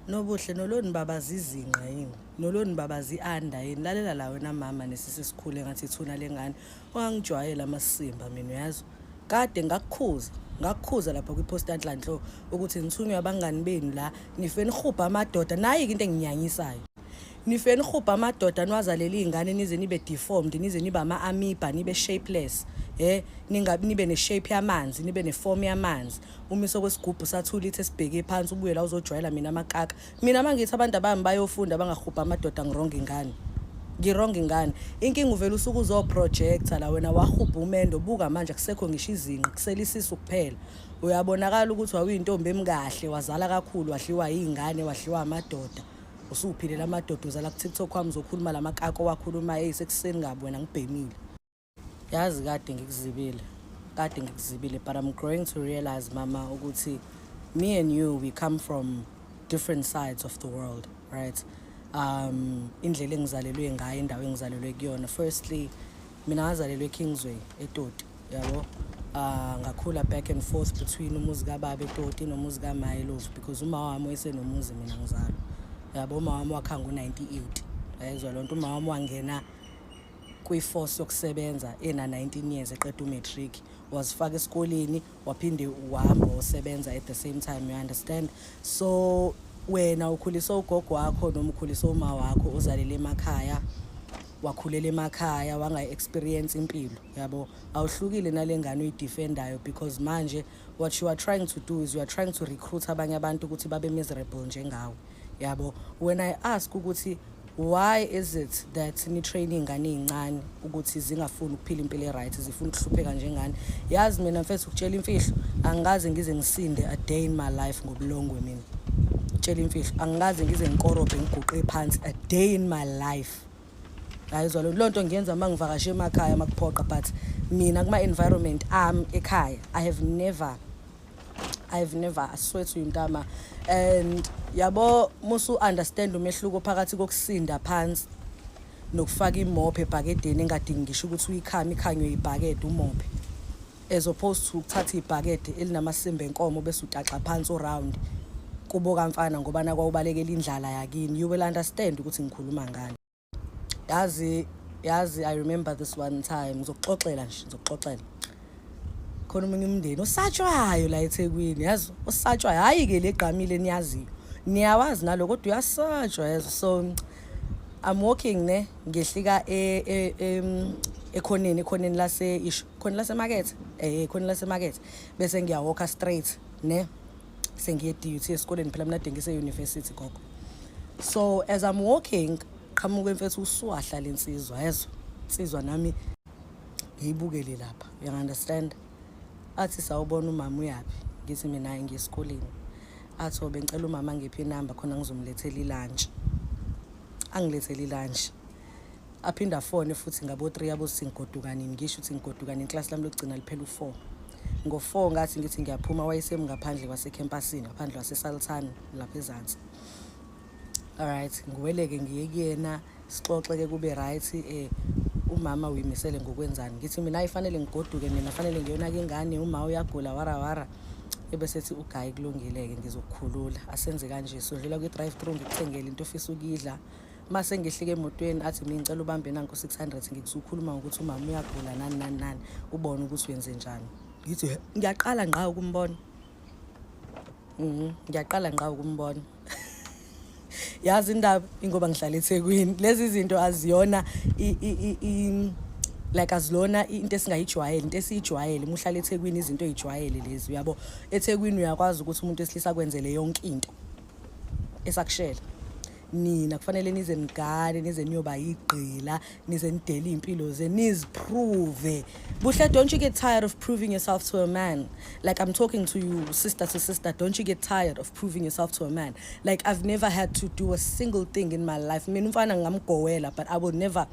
Nobuhle noloni babazi izinqa yini noloni babazi anda yini lalela la wena mama nesisi sikhule ngathi ithuna lengane wangijwayela amasimba mina uyazi kade ngakukhuza lapha kwiposta Nhlanhlo ukuthi nithunywa abangani benu la nife nihubha amadoda nayi into enginyanyisayo nife nihubha amadoda niwazalela izingane nize nibe deformed nize nibe ama-amoeba nibe shapeless nibe ne-shape yamanzi nibe ne-form yamanzi umiso kwesigubhu sathula ithi esibheke phansi ubuye la uzojwayela mina amakaka mina mangithi abantu abami bayofunda bangahubha amadoda ngironga ingane inkinga uvela usuku uzoprojecta la wena wahubha umendo buka manje akusekho ngisho izinqa kuselisisa kuphela uyabonakala ukuthi wawuyintombi emkahle wazala kakhulu wadliwa izingane wadliwa amadoda usuphilela amadoda uzala ku TikTok wami uzokhuluma lamakako wakhuluma sekuseni ngabe wena ngibhemile yazi kade ngikuzibile but I'm growing to realize mama ukuthi me and you we come from different sides of the world right indlela engizalelwe ngayo indawo engizalelwe kuyona firstly mina ngazalelwe eKingsway eToti yabo ngakhula back and forth between umuzi kababa eToti nomuzi kaMayilovu because uma wami wayesenomuzi mina ngizalwa yabo uma wami wakhanga u98 ayizwa lonto uma wami wangena kwi-force yokusebenza ena 19 years eqeda umatric wasifaka esikoleni waphinde uhamba usebenza at the same time you understand so wena ukhulisa ugogo wakho noma ukhulisa uma wakho uzalele emakhaya wakhulela emakhaya wanga-experience impilo yabo awuhlukile nalengane uyidefendayo because manje what you are trying to do is you are trying to recruit abanye abantu ukuthi babe miserable njengawe yabo when I ask ukuthi why is it that ni-train iy'ngane ey'ncane ukuthi zingafuni ukuphila impilo e-right zifuna ukuhlupheka njengani yazi mina mfethu ukutshela imfihlo angikaze ngize ngisinde a day in my life ngobulongwe mina tshela imfihlo angikaze ngize ngikorobhe ngiguqe phansi a day in my life ayizwa lonto ngiyenza uma ngivakashe emakhaya makuphoqa but mina kuma-environment ekhaya I have never I swear to you Ntama and yabo musu understand umehluko phakathi kokusinda phansi nokufaka imophe ebhakedeni engadingi ngisho ukuthi ikhanywe ibhakede umophe as opposed to ukuthatha ibhakede elinamasimba enkomo bese utaxa phansi around kuboka mfana ngoba nakwawubalekela indlala yakini you will understand ukuthi ngikhuluma ngani yazi I remember this one time ngizokuxoxela khona umunye umndeni osatshwayo la eThekwini yazi osatshwayo hayi ke legqamile niyaziyo niyawazi nalo kodwa uyasatshwa yazi so I'm walking ngehlika ekhoneni lasemarket ekhoneni lasemarket bese ngiyawalka straight sengiye duty esikoleni phela mina dengise university gogo so as I'm walking qhamuke mfethu uswahla lensizwa yazi insizwa nami ngiyibukele lapha you understand athi sawubona umama uyapi ngithi mina ngiyesikoleni athi bengicela umama ngiphi inamba khona ngizomlethela ilunch angilethela ilunch aphinda phone futhi ngabo 3 yabo singodukanini ngisho ukuthi ngigodukana iclass lami lokugcina liphela u4 ngo4 ngathi ngithi ngiyaphuma wayesemi ngaphandle kwase campusini ngaphandle kwase Sultan lapha ezantsi alright ngiweleke ngiye kuyena sixoxe kube right umama uyimisele ngokwenzani ngithi mina ayifanele ngigoduke mina fanele ngiyonaka ingane uma uyagula wara ebesethi ugayi kulungileke ngizokukhulula asenze kanje sodlula kwi-drive through ngikuthengele into ofisa ukidla mase ngihlike emotweni athi mina ngicela ubambe nanko 600 ngikusukhuluma ngokuthi umama uyagula nani ubone ukuthi wenze njani ngithi ngiyaqala ngqa ukumbona ngiyaqala ngqa ukumbona yazi indaba ingoba ngihlala eThekwini lezi zinto aziyona like azilona into esingayijwayele into esiyijwayele muhlala eThekwini izinto ezijwayele lezi uyabo eThekwini uyakwazi ukuthi umuntu esilisa kwenzele yonke into esakushela nina kufanele nize nigane nize niyoba igqila nize nidele impilo ze niziprove buhle don't you get tired of proving yourself to a man like I'm talking to you sister to sister don't you get tired of proving yourself to a man like I've never had to do a single thing in my life mina umfana ngamgowela but I will never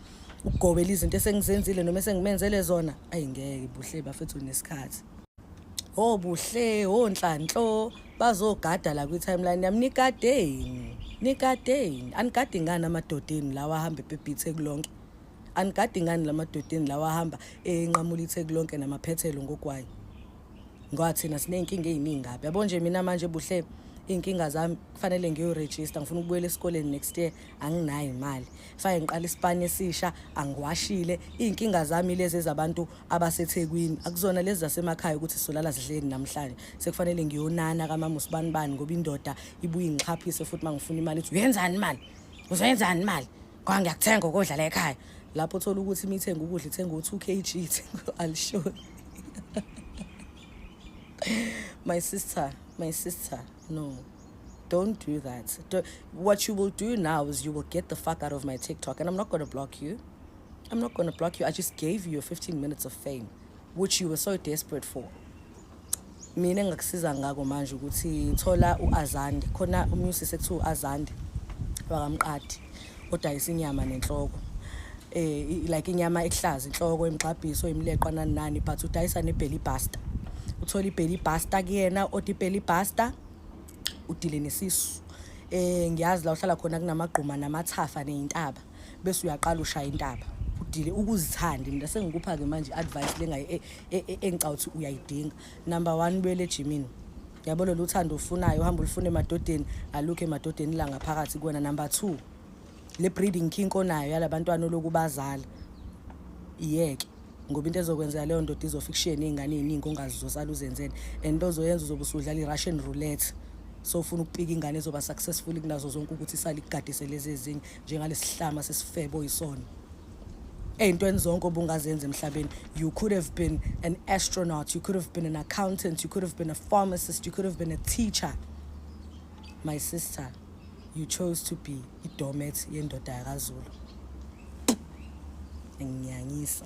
ukugowela izinto esengizenzile noma esengimenzele zona ayingeke buhle bafethu nesikhathi buhle Nhlanhlo bazogada la kwi-timeline yami nikadeni anikade ngani amadodeni lawa ahamba ebhebhithe kulonke anikade ngani lamadodeni lawa ahamba enqamula itheke lonke namaphethelo ngogwayi ngathina sinenkinga eziningi ngabe yabo nje mina manje buhle iy'nkinga zami kufanele ngiyoregister ngifuna ukubuyela esikoleni next year anginayo imali fake ngiqala isipani esisha angiwashile iy'nkinga zami lezi ezabantu abaseThekwini akuzona lezi zasemakhaya ukuthi solala sidleni namhlanje sekufanele ngiyonana kamama usibanibani ngoba indoda ibuye ingixhaphise futhi mangifuna imali ithi uyenzani imali uzoyenzani imali ngoba ngiyakuthenga ukudla la ekhaya lapho uthola ukuthi mithenga ukudla ithenga u2 kg ithenga alishoni. My sister, no, don't do that. What you will do now is you will get the fuck out of my TikTok, and I'm not going to block you. I just gave you 15 minutes of fame, which you were so desperate for. Mina ngakusiza ngako manje ukuthi thola uAzande, khona umusi sekuthiwa uAzande wakamqadi odayisa inyama nenhloko. Like inyama ehlaza inhloko emgxabhiso imleqa nani but udayisa nebelly pasta. Uthola ibelly pasta kuyena othi ibelly pasta udile nesisu ngiyazi la uhlala khona kunamagquma namathafa neintaba bese uyaqala ushaya intaba udile ukuzithanda mina sengikupha ke manje advice lengayi engicawuthi uyayidinga. Number 1 buyele ejimini yabona lo uthando ufunayo uhamba ulifune emadodeni alukho emadodeni la ngaphakathi kuwena. Number 2 le breeding kink onayo yalabantwana lokubazala iyeke ngoba into ezokwenza leyo ndoda izofikishene izingane eziningi ongazizosala uzenzene and ozoyenza uzobusudlala iRussian roulette so ufuna ukupika ingane ezoba successful kunazo zonke ukuthi isali igadise lezi ezinye njengalesihlama sesifebo isona ey'ntweni zonke obungazenza emhlabeni. You could have been an astronaut, you could have been an accountant, you could have been a pharmacist, you could have been a teacher. My sister, you chose to be idomet yendoda yakaZulu. Ngiyangisa.